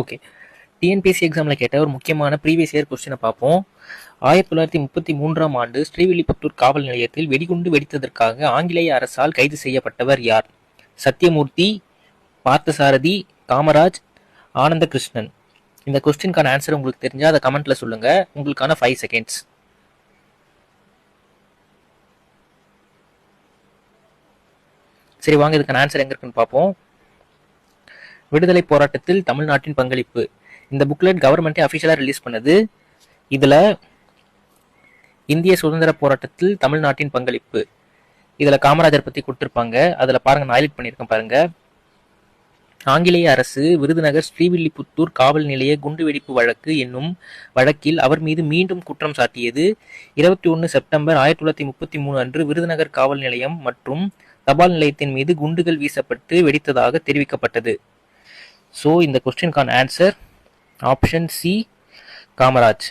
Okay, TNPSC எக்ஸாமில் கேட்ட ஒரு முக்கியமான ப்ரீவியஸ் இயர் கொஸ்டினை பார்ப்போம். 1933ஆம் ஆண்டு ஸ்ரீவில்லிபுத்தூர் காவல் நிலையத்தில் வெடிகுண்டு வெடித்ததற்காக ஆங்கிலேய அரசால் கைது செய்யப்பட்டவர் யார்? சத்தியமூர்த்தி, பார்த்தசாரதி, காமராஜ், ஆனந்த கிருஷ்ணன். இந்த கொஸ்டினுக்கான ஆன்சர் உங்களுக்கு தெரிஞ்சா அதை கமெண்ட்ல சொல்லுங்க. உங்களுக்கான 5 செகண்ட்ஸ். சரி, வாங்க இதுக்கான ஆன்சர் எங்க இருக்குன்னு பார்ப்போம். விடுதலை போராட்டத்தில் தமிழ்நாட்டின் பங்களிப்பு. இந்த புக்லெட் கவர்மெண்ட்டே அஃபிஷியலாக ரிலீஸ் பண்ணது. இதுல இந்திய சுதந்திர போராட்டத்தில் தமிழ்நாட்டின் பங்களிப்பு, இதுல காமராஜர் பத்தி கொடுத்திருப்பாங்க. அதுல பாருங்க, நான் ஹைலைட் பண்ணியிருக்கேன் பாருங்க. ஆங்கிலேய அரசு விருதுநகர் ஸ்ரீவில்லிபுத்தூர் காவல் நிலைய குண்டுவெடிப்பு வழக்கு என்னும் வழக்கில் அவர் மீது மீண்டும் குற்றம் சாட்டியது. 21 செப்டம்பர் 1933 அன்று விருதுநகர் காவல் நிலையம் மற்றும் தபால் நிலையத்தின் மீது குண்டுகள் வீசப்பட்டு வெடித்ததாக தெரிவிக்கப்பட்டது. ஸோ இந்த கொஸ்டினுக்கான ஆன்சர் ஆப்ஷன் சி, காமராஜ்.